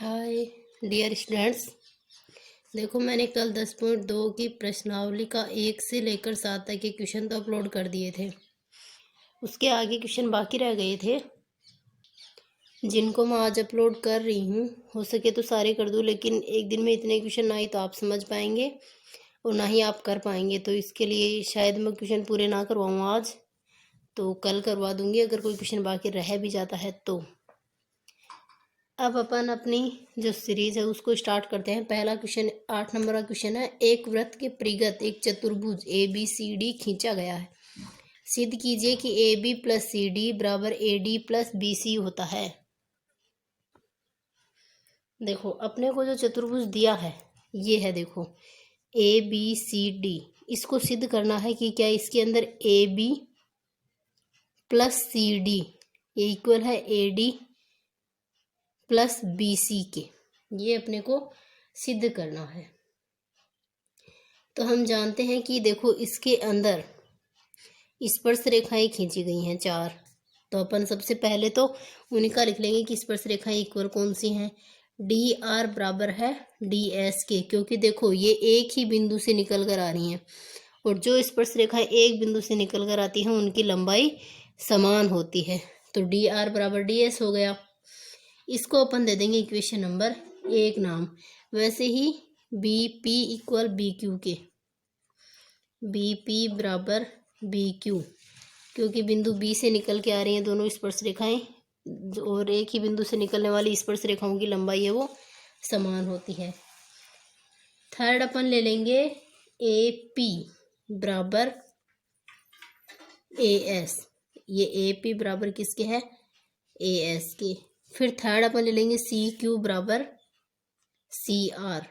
Hi dear students, देखो मैंने कल 10.2 की प्रश्नावली का 1 से लेकर 7 तक के क्वेश्चन तो अपलोड कर दिए थे। उसके आगे क्वेश्चन बाकी रह गए थे जिनको मैं आज अपलोड कर रही हूँ। हो सके तो सारे कर दूँ, लेकिन एक दिन में इतने क्वेश्चन ना ही तो आप समझ पाएंगे और ना ही आप कर पाएंगे। तो इसके लिए शायद मैं क्वेश्चन पूरे ना करवाऊँ आज, तो कल करवा दूँगी अगर कोई क्वेश्चन बाकी रह भी जाता है तो। अब अपन अपनी जो सीरीज है उसको स्टार्ट करते हैं। पहला क्वेश्चन 8 नंबर का क्वेश्चन है। एक वृत्त के परिगत एक चतुर्भुज ABCD खींचा गया है। सिद्ध कीजिए कि AB प्लस CD बराबर AD प्लस BC होता है। देखो अपने को जो चतुर्भुज दिया है ये है, देखो ABCD। इसको सिद्ध करना है कि क्या इसके अंदर AB प्लस CD ये इक्वल है AD प्लस BC के। ये अपने को सिद्ध करना है। तो हम जानते हैं कि देखो इसके अंदर स्पर्श रेखाएं खींची गई हैं 4। तो अपन सबसे पहले तो उनका लिख लेंगे कि स्पर्श रेखाएं इक्वल कौन सी हैं। DR बराबर है DS के, क्योंकि देखो ये एक ही बिंदु से निकल कर आ रही हैं और जो स्पर्श रेखाएं एक बिंदु से निकल कर आती हैं उनकी लंबाई समान होती है। तो DR बराबर DS हो गया। इसको अपन दे देंगे इक्वेशन नंबर 1 नाम। वैसे ही BP इक्वल BQ के, BP बराबर BQ, क्योंकि बिंदु B से निकल के आ रही हैं दोनों स्पर्श रेखाएं और एक ही बिंदु से निकलने वाली स्पर्श रेखाओं की लंबाई है वो समान होती है। थर्ड अपन ले लेंगे AP बराबर AS। ये AP बराबर किसके है? AS के। फिर थर्ड अपन ले लेंगे CQ बराबर CR,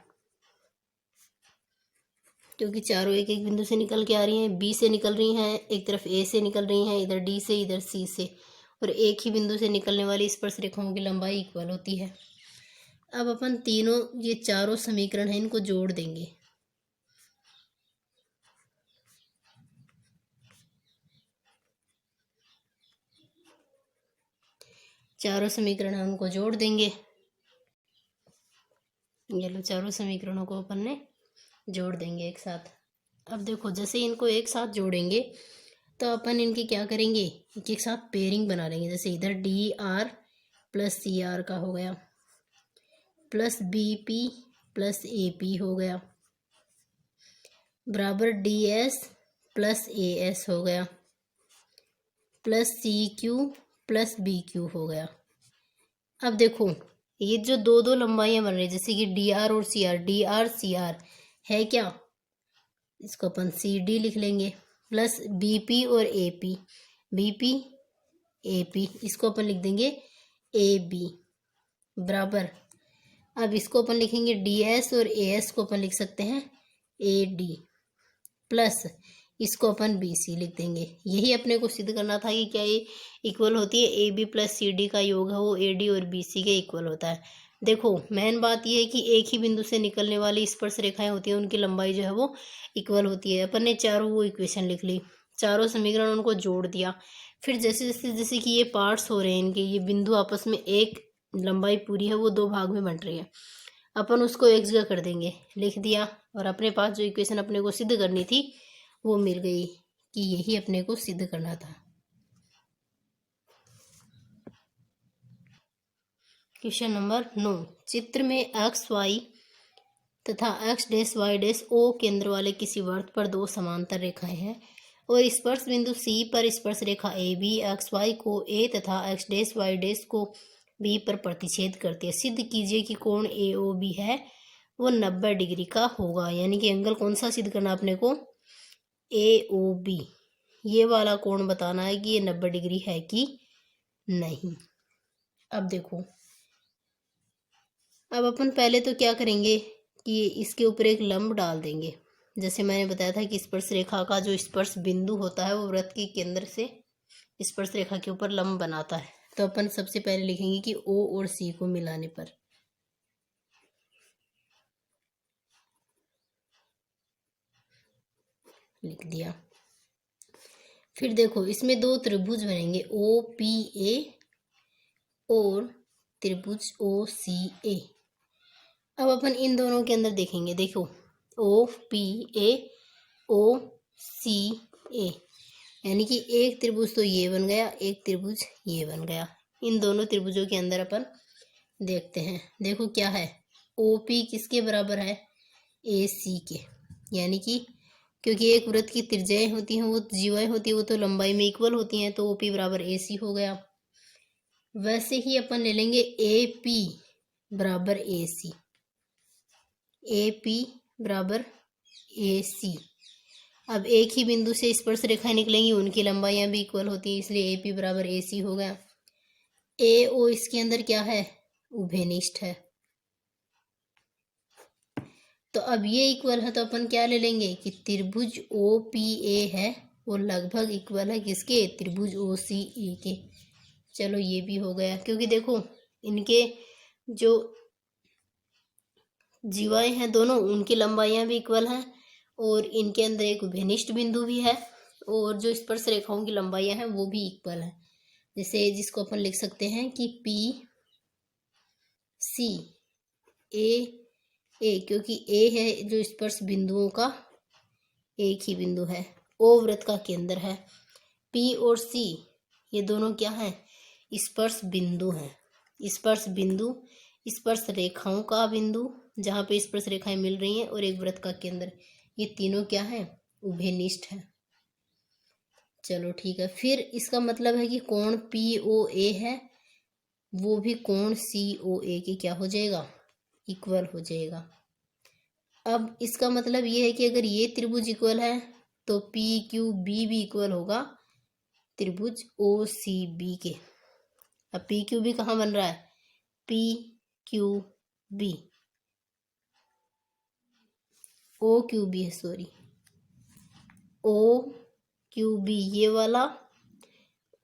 क्योंकि चारों एक एक बिंदु से निकल के आ रही हैं। B से निकल रही हैं, एक तरफ A से निकल रही हैं, इधर D से इधर C से, और एक ही बिंदु से निकलने वाली स्पर्श रेखाओं की लंबाई इक्वल होती है। अब अपन तीनों ये चारों समीकरण हैं इनको जोड़ देंगे। चारों समीकरण हम उनको जोड़ देंगे। ये लो, चारों समीकरणों को अपन ने जोड़ देंगे एक साथ। अब देखो जैसे इनको एक साथ जोड़ेंगे तो अपन इनकी क्या करेंगे, एक साथ पेयरिंग बना लेंगे। जैसे इधर DR प्लस CR का हो गया, प्लस BP प्लस AP हो गया, बराबर DS प्लस AS हो गया, प्लस CQ प्लस BQ हो गया। अब देखो ये जो दो दो लंबाइयां बन रही है, जैसे कि DR और CR, DR CR है क्या, इसको अपन CD लिख लेंगे, प्लस BP और AP, BP AP, इसको अपन लिख देंगे AB बराबर। अब इसको अपन लिखेंगे DS और AS को अपन लिख सकते हैं AD, प्लस इसको अपन BC लिख देंगे। यही अपने को सिद्ध करना था कि क्या ये इक्वल होती है AB प्लस CD का योग है वो AD और BC के इक्वल होता है। देखो मेन बात ये है कि एक ही बिंदु से निकलने वाली स्पर्श रेखाएं होती हैं उनकी लंबाई जो है वो इक्वल होती है। अपन ने चारों वो इक्वेशन लिख ली, चारों समीकरण उनको जोड़ दिया। फिर जैसे जैसे जैसे कि ये पार्ट्स हो रहे हैं इनके, ये बिंदु आपस में एक लंबाई पूरी है वो दो भाग में बंट रही है, अपन उसको एक जगह कर देंगे, लिख दिया। और अपने पास जो इक्वेशन अपने को सिद्ध करनी थी वो मिल गई कि यही अपने को सिद्ध करना था। Question number 9। चित्र में XY तथा X', Y' O केंद्र वाले किसी वृत्त पर दो समांतर रेखाएं हैं और स्पर्श बिंदु C पर स्पर्श रेखा AB XY को A तथा X', Y' को B पर प्रतिच्छेद करती है। सिद्ध कीजिए कि कोण AOB है वो 90 डिग्री का होगा। यानी कि एंगल कौन सा सिद्ध करना अपने को, AOB, ये वाला कोण बताना है कि ये 90 डिग्री है कि नहीं। अब देखो, अब अपन पहले तो क्या करेंगे कि इसके ऊपर एक लंब डाल देंगे। जैसे मैंने बताया था कि स्पर्श रेखा का जो स्पर्श बिंदु होता है वो वृत्त के केंद्र से स्पर्श रेखा के ऊपर लंब बनाता है। तो अपन सबसे पहले लिखेंगे कि O और C को मिलाने पर, लिख दिया। फिर देखो इसमें दो त्रिभुज बनेंगे OPA और त्रिभुज OCA। अब अपन इन दोनों के अंदर देखेंगे, देखो ओ पी ए ओ सी ए, यानी कि एक त्रिभुज तो ये बन गया, एक त्रिभुज ये बन गया। इन दोनों त्रिभुजों के अंदर अपन देखते हैं, देखो क्या है, ओ पी किसके बराबर है, ए सी के, यानी कि क्योंकि एक वृत्त की त्रिज्याएं होती हैं, वो जीवाएं होती है, वो तो लंबाई में इक्वल होती हैं, तो ओ पी बराबर ए सी हो गया। वैसे ही अपन ले लेंगे ए पी बराबर ए सी, ए पी बराबर ए सी। अब एक ही बिंदु से स्पर्श रेखाएं निकलेंगी, उनकी लंबाइयां भी इक्वल होती हैं, इसलिए ए पी बराबर ए सी हो गया। ए ओ इसके अंदर क्या है, उभयनिष्ठ है, तो अब ये इक्वल है, तो अपन क्या ले लेंगे कि त्रिभुज ओ पी ए है वो लगभग इक्वल है किसके, त्रिभुज ओ सी ए के। चलो ये भी हो गया, क्योंकि देखो इनके जो जीवाएं हैं दोनों, उनकी लंबाइयां भी इक्वल हैं, और इनके अंदर एक उभयनिष्ठ बिंदु भी है, और जो स्पर्श रेखाओं की लंबाइयां हैं वो भी इक्वल है, जैसे जिसको अपन लिख सकते हैं कि पी सी ए, क्योंकि ए है जो स्पर्श बिंदुओं का एक ही बिंदु है, ओ वृत्त का केंद्र है। पी और सी ये दोनों क्या हैं, स्पर्श बिंदु हैं, स्पर्श बिंदु स्पर्श रेखाओं का बिंदु जहाँ पे स्पर्श रेखाएं मिल रही हैं, और एक वृत्त का केंद्र, ये तीनों क्या है, उभयनिष्ठ है। चलो ठीक है, फिर इसका मतलब है कि कोण पी ओ ए है वो भी कोण सी ओ ए के क्या हो जाएगा, इक्वल हो जाएगा। अब इसका मतलब ये है कि अगर ये त्रिभुज इक्वल है तो पी क्यू बी भी इक्वल होगा त्रिभुज ओ सी बी के। अब पी क्यू बी कहाँ बन रहा है, P Q B, O Q B है, सॉरी, ओ क्यू बी ये वाला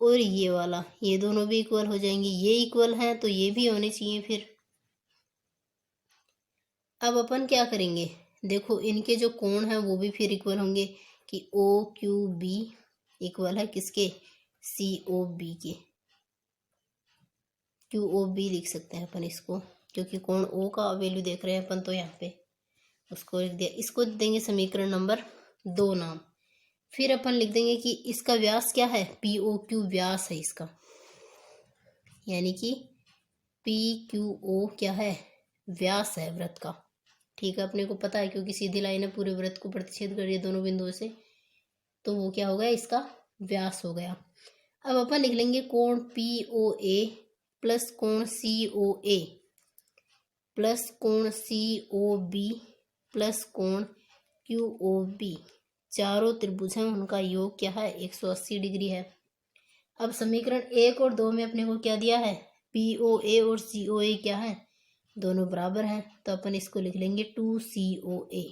और ये वाला, ये दोनों भी इक्वल हो जाएंगे, ये इक्वल है तो ये भी होने चाहिए। फिर अब अपन क्या करेंगे, देखो इनके जो कोण हैं वो भी फिर इक्वल होंगे कि ओ क्यू बी इक्वल है किसके, सी ओ बी के। क्यू ओ बी लिख सकते हैं अपन इसको, क्योंकि कोण ओ का वैल्यू देख रहे हैं अपन, तो यहाँ पे उसको लिख दिया। इसको देंगे समीकरण नंबर 2 नाम। फिर अपन लिख देंगे कि इसका व्यास क्या है, पी ओ क्यू व्यास है इसका, यानी कि पी क्यू ओ क्या है, व्यास है वृत्त का। ठीक है, अपने को पता है क्योंकि सीधी लाइन है, पूरे वृत्त को प्रतिच्छेद कर रही है दोनों बिंदुओं से, तो वो क्या हो गया, इसका व्यास हो गया। अब अपन लिख लेंगे कोण पी ओ ए प्लस कोण सी ओ ए प्लस कोण सी ओ बी प्लस कोण क्यू ओ बी, चारों त्रिभुज हैं, उनका योग क्या है, 180 डिग्री है। अब समीकरण 1 और 2 में अपने को क्या दिया है, पी ओ ए और सी ओ ए क्या है, दोनों बराबर हैं, तो अपन इसको लिख लेंगे 2COA।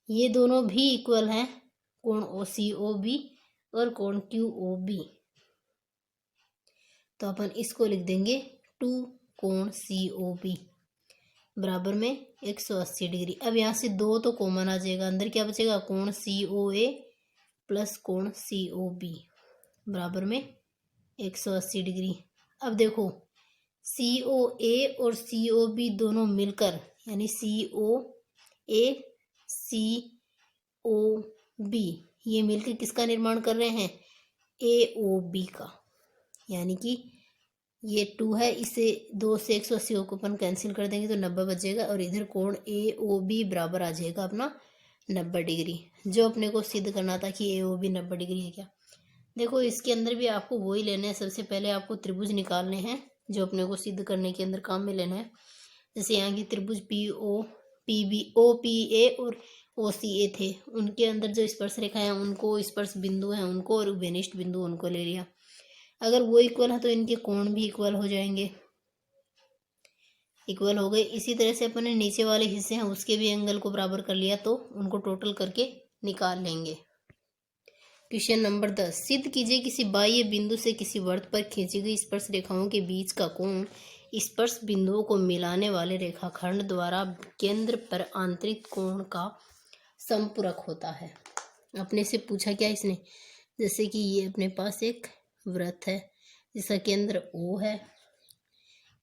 ये दोनों भी इक्वल हैं, कोण OCOB और कोण QOB, तो अपन इसको लिख देंगे 2 कोण COB बराबर में 180 डिग्री। अब यहाँ से 2 तो कॉमन आ जाएगा, अंदर क्या बचेगा, कोण COA प्लस कोण COB बराबर में 180 डिग्री। अब देखो COA और COB दोनों मिलकर, यानी COA COB ये मिलकर किसका निर्माण कर रहे हैं, AOB का, यानी कि ये 2 है, इसे 2 से 180 को अपन कैंसिल कर देंगे तो 90 बचेगा, और इधर कोण AOB बराबर आ जाएगा अपना 90 डिग्री, जो अपने को सिद्ध करना था कि AOB 90 डिग्री है क्या। देखो इसके अंदर भी आपको वही लेना है, सबसे पहले आपको त्रिभुज निकालने हैं जो अपने को सिद्ध करने के अंदर काम में लेना है। जैसे यहाँ की त्रिभुज OPA और OCA थे, उनके अंदर जो स्पर्श रेखा है उनको, स्पर्श बिंदु हैं उनको, और उभयनिष्ठ बिंदु उनको ले लिया। अगर वो इक्वल है तो इनके कोण भी इक्वल हो जाएंगे, इक्वल हो गए। इसी तरह से अपने नीचे वाले हिस्से हैं उसके भी एंगल को बराबर कर लिया, तो उनको टोटल करके निकाल लेंगे। क्वेश्चन नंबर 10, सिद्ध कीजिए किसी बाह्य बिंदु से किसी वृत्त पर खींची गई स्पर्श रेखाओं के बीच का कोण स्पर्श बिंदुओं को मिलाने वाले रेखाखंड द्वारा केंद्र पर आंतरिक कोण का संपूरक होता है। अपने से पूछा क्या इसने, जैसे कि ये अपने पास एक वृत्त है जिसका केंद्र O है,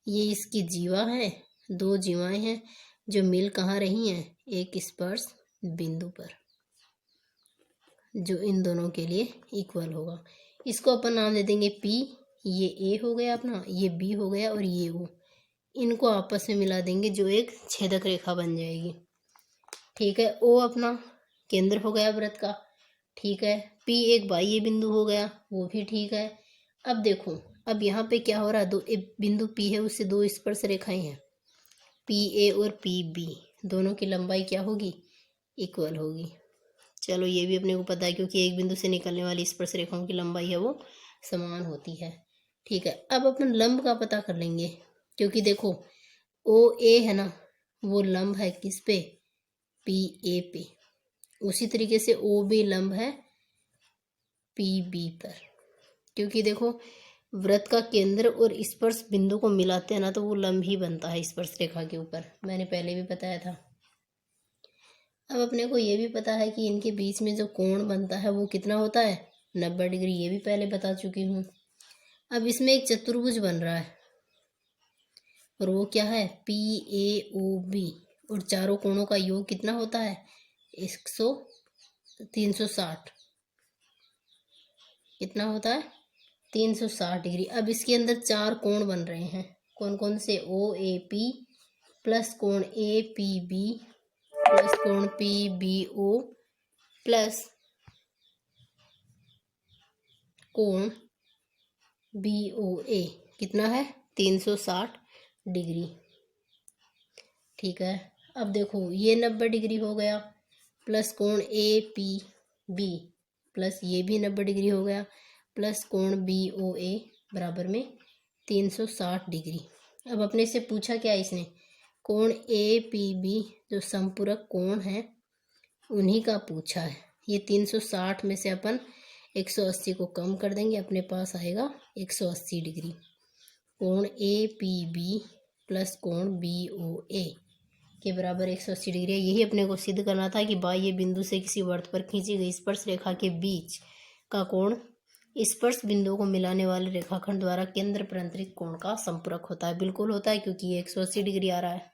ये इसकी जीवा है दो जीवाएं हैं जो मिल कहाँ रही हैं, एक स्पर्श बिंदु पर, जो इन दोनों के लिए इक्वल होगा। इसको अपन नाम दे देंगे P, ये A हो गया अपना, ये B हो गया और ये O। इनको आपस में मिला देंगे जो एक छेदक रेखा बन जाएगी। ठीक है, O अपना केंद्र हो गया वृत्त का। ठीक है, P एक बाह्य बिंदु हो गया, वो भी ठीक है। अब देखो, अब यहाँ पे क्या हो रहा है, दो एक बिंदु P है, उससे दो स्पर्श रेखाएं हैं PA और PB, दोनों की लंबाई क्या होगी, इक्वल होगी। चलो ये भी अपने को पता है, क्योंकि एक बिंदु से निकलने वाली स्पर्श रेखाओं की लंबाई है वो समान होती है। ठीक है, अब अपन लंब का पता कर लेंगे, क्योंकि देखो OA है ना, वो लंब है किस पे, PA पे। उसी तरीके से OB लंब है PB पर, क्योंकि देखो वृत्त का केंद्र और स्पर्श बिंदु को मिलाते हैं ना, तो वो लंब ही बनता है स्पर्श रेखा के ऊपर, मैंने पहले भी बताया था। अब अपने को ये भी पता है कि इनके बीच में जो कोण बनता है वो कितना होता है, 90 डिग्री, ये भी पहले बता चुकी हूँ। अब इसमें एक चतुर्भुज बन रहा है और वो क्या है, PAOB, और चारों कोणों का योग कितना होता है, 360, कितना होता है, 360 डिग्री। अब इसके अंदर चार कोण बन रहे हैं, कौन कौन से, OAP प्लस कोण APB प्लस कोण PBO प्लस कोण BOA, कितना है, 360 डिग्री। ठीक है, अब देखो ये 90 डिग्री हो गया, प्लस कोण APB प्लस ये भी 90 डिग्री हो गया, प्लस कोण BOA बराबर में 360 डिग्री। अब अपने से पूछा क्या इसने, कोण APB जो संपूरक कोण है उन्हीं का पूछा है। ये 360 में से अपन 180 को कम कर देंगे, अपने पास आएगा 180 डिग्री। कोण APB प्लस कोण BOA के बराबर 180 डिग्री है। यही अपने को सिद्ध करना था कि बाह्य बिंदु से किसी वृत्त पर खींची गई स्पर्श रेखा के बीच का कोण स्पर्श बिंदुओं को मिलाने वाले रेखाखंड द्वारा केंद्र पर अंतरित कोण का संपूरक होता है। बिल्कुल होता है, क्योंकि ये 180 डिग्री आ रहा है।